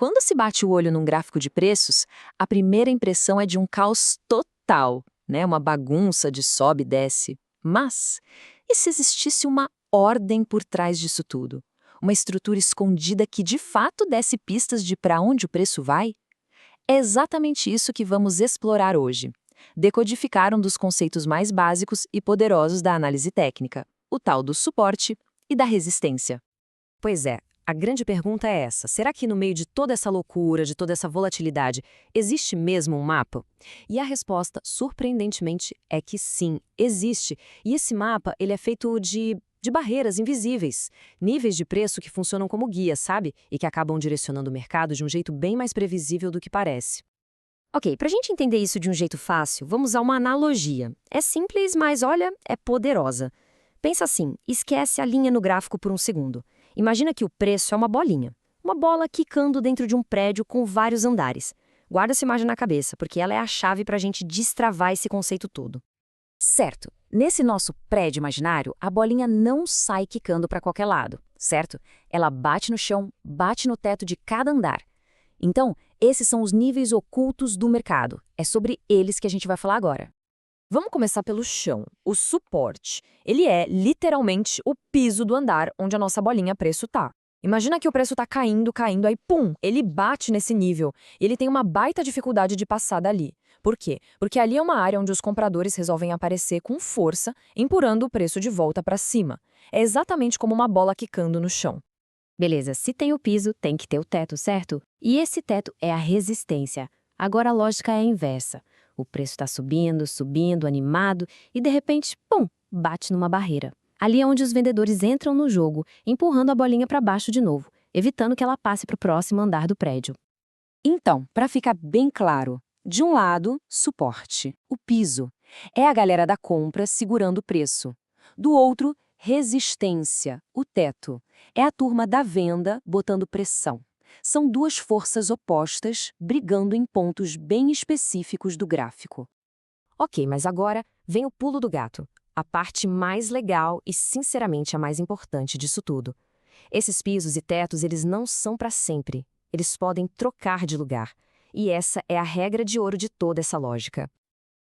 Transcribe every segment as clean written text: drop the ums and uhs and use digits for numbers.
Quando se bate o olho num gráfico de preços, a primeira impressão é de um caos total, né? Uma bagunça de sobe e desce. Mas, e se existisse uma ordem por trás disso tudo? Uma estrutura escondida que de fato desse pistas de para onde o preço vai? É exatamente isso que vamos explorar hoje. Decodificar um dos conceitos mais básicos e poderosos da análise técnica, o tal do suporte e da resistência. Pois é, a grande pergunta é essa: será que no meio de toda essa loucura, de toda essa volatilidade, existe mesmo um mapa? E a resposta, surpreendentemente, é que sim, existe. E esse mapa, ele é feito de barreiras invisíveis, níveis de preço que funcionam como guia, sabe? E que acabam direcionando o mercado de um jeito bem mais previsível do que parece. Ok, para a gente entender isso de um jeito fácil, vamos usar uma analogia. É simples, mas olha, é poderosa. Pensa assim, esquece a linha no gráfico por um segundo. Imagina que o preço é uma bolinha. Uma bola quicando dentro de um prédio com vários andares. Guarda essa imagem na cabeça, porque ela é a chave para a gente destravar esse conceito todo. Certo, nesse nosso prédio imaginário, a bolinha não sai quicando para qualquer lado, certo? Ela bate no chão, bate no teto de cada andar. Então, esses são os níveis ocultos do mercado. É sobre eles que a gente vai falar agora. Vamos começar pelo chão, o suporte. Ele é, literalmente, o piso do andar onde a nossa bolinha preço tá. Imagina que o preço tá caindo, caindo, aí pum, ele bate nesse nível. E ele tem uma baita dificuldade de passar dali. Por quê? Porque ali é uma área onde os compradores resolvem aparecer com força, empurrando o preço de volta para cima. É exatamente como uma bola quicando no chão. Beleza, se tem o piso, tem que ter o teto, certo? E esse teto é a resistência. Agora a lógica é a inversa. O preço está subindo, subindo, animado, e de repente, pum, bate numa barreira. Ali é onde os vendedores entram no jogo, empurrando a bolinha para baixo de novo, evitando que ela passe para o próximo andar do prédio. Então, para ficar bem claro, de um lado, suporte, o piso. É a galera da compra segurando o preço. Do outro, resistência, o teto. É a turma da venda botando pressão. São duas forças opostas brigando em pontos bem específicos do gráfico. Ok, mas agora vem o pulo do gato. A parte mais legal e, sinceramente, a mais importante disso tudo. Esses pisos e tetos, eles não são para sempre. Eles podem trocar de lugar. E essa é a regra de ouro de toda essa lógica.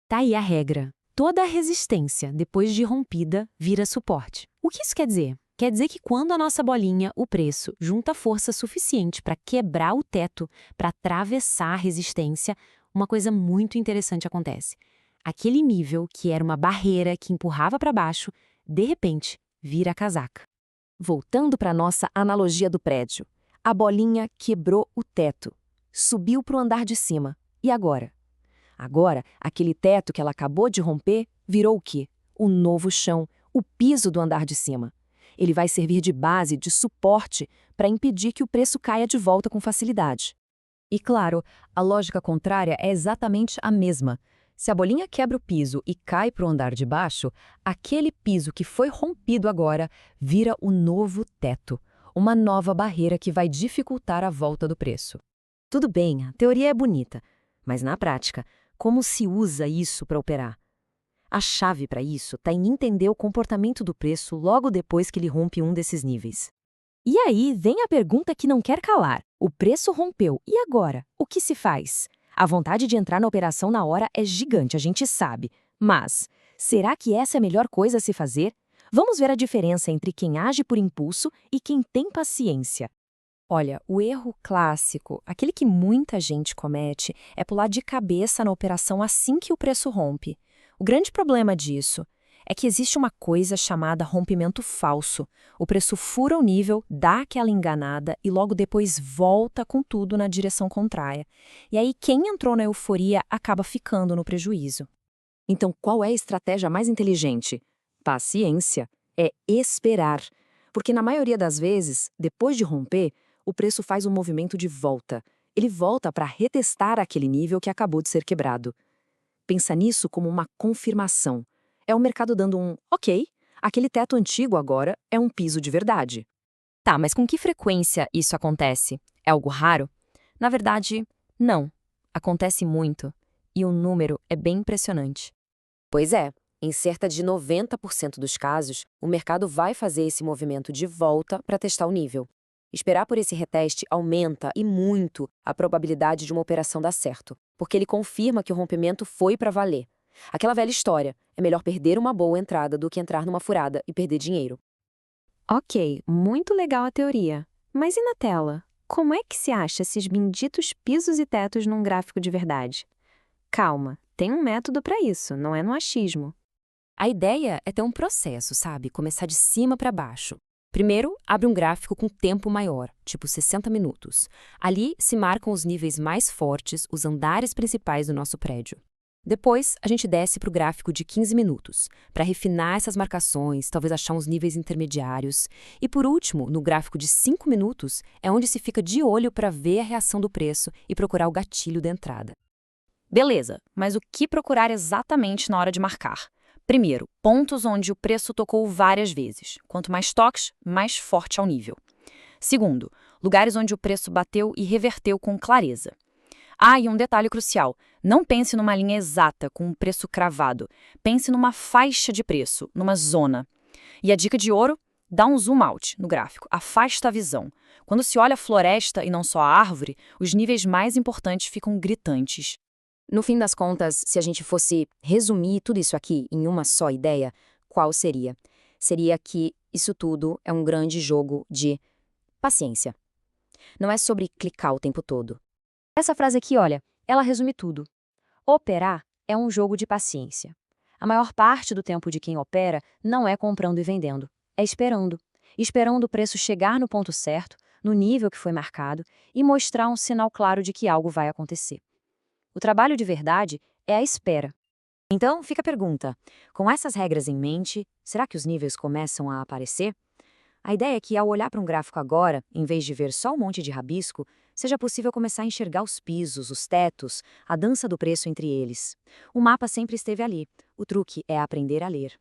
Tá aí a regra. Toda a resistência, depois de rompida, vira suporte. O que isso quer dizer? Quer dizer que quando a nossa bolinha, o preço, junta força suficiente para quebrar o teto, para atravessar a resistência, uma coisa muito interessante acontece. Aquele nível, que era uma barreira que empurrava para baixo, de repente, vira casaca. Voltando para a nossa analogia do prédio, a bolinha quebrou o teto, subiu para o andar de cima. E agora? Agora, aquele teto que ela acabou de romper virou o quê? O novo chão, o piso do andar de cima. Ele vai servir de base, de suporte, para impedir que o preço caia de volta com facilidade. E claro, a lógica contrária é exatamente a mesma. Se a bolinha quebra o piso e cai para o andar de baixo, aquele piso que foi rompido agora vira o novo teto, uma nova barreira que vai dificultar a volta do preço. Tudo bem, a teoria é bonita, mas na prática, como se usa isso para operar? A chave para isso está em entender o comportamento do preço logo depois que ele rompe um desses níveis. E aí vem a pergunta que não quer calar. O preço rompeu, e agora? O que se faz? A vontade de entrar na operação na hora é gigante, a gente sabe. Mas, será que essa é a melhor coisa a se fazer? Vamos ver a diferença entre quem age por impulso e quem tem paciência. Olha, o erro clássico, aquele que muita gente comete, é pular de cabeça na operação assim que o preço rompe. O grande problema disso é que existe uma coisa chamada rompimento falso. O preço fura o nível, dá aquela enganada e logo depois volta com tudo na direção contrária. E aí quem entrou na euforia acaba ficando no prejuízo. Então, qual é a estratégia mais inteligente? Paciência. É esperar. Porque na maioria das vezes, depois de romper, o preço faz um movimento de volta. Ele volta para retestar aquele nível que acabou de ser quebrado. Pensa nisso como uma confirmação. É o mercado dando um ok, aquele teto antigo agora é um piso de verdade. Tá, mas com que frequência isso acontece? É algo raro? Na verdade, não. Acontece muito. E o número é bem impressionante. Pois é, em cerca de 90% dos casos, o mercado vai fazer esse movimento de volta para testar o nível. Esperar por esse reteste aumenta e muito a probabilidade de uma operação dar certo, porque ele confirma que o rompimento foi para valer. Aquela velha história, é melhor perder uma boa entrada do que entrar numa furada e perder dinheiro. Ok, muito legal a teoria. Mas e na tela? Como é que se acha esses benditos pisos e tetos num gráfico de verdade? Calma, tem um método para isso, não é no achismo. A ideia é ter um processo, sabe? Começar de cima para baixo. Primeiro, abre um gráfico com tempo maior, tipo 60 minutos. Ali se marcam os níveis mais fortes, os andares principais do nosso prédio. Depois, a gente desce para o gráfico de 15 minutos, para refinar essas marcações, talvez achar uns níveis intermediários. E por último, no gráfico de 5 minutos, é onde se fica de olho para ver a reação do preço e procurar o gatilho da entrada. Beleza, mas o que procurar exatamente na hora de marcar? Primeiro, pontos onde o preço tocou várias vezes. Quanto mais toques, mais forte é o nível. Segundo, lugares onde o preço bateu e reverteu com clareza. Ah, e um detalhe crucial, não pense numa linha exata com um preço cravado. Pense numa faixa de preço, numa zona. E a dica de ouro? Dá um zoom out no gráfico, afasta a visão. Quando se olha a floresta e não só a árvore, os níveis mais importantes ficam gritantes. No fim das contas, se a gente fosse resumir tudo isso aqui em uma só ideia, qual seria? Seria que isso tudo é um grande jogo de paciência. Não é sobre clicar o tempo todo. Essa frase aqui, olha, ela resume tudo. Operar é um jogo de paciência. A maior parte do tempo de quem opera não é comprando e vendendo, é esperando. Esperando o preço chegar no ponto certo, no nível que foi marcado, e mostrar um sinal claro de que algo vai acontecer. O trabalho de verdade é a espera. Então, fica a pergunta: com essas regras em mente, será que os níveis começam a aparecer? A ideia é que, ao olhar para um gráfico agora, em vez de ver só um monte de rabisco, seja possível começar a enxergar os pisos, os tetos, a dança do preço entre eles. O mapa sempre esteve ali. O truque é aprender a ler.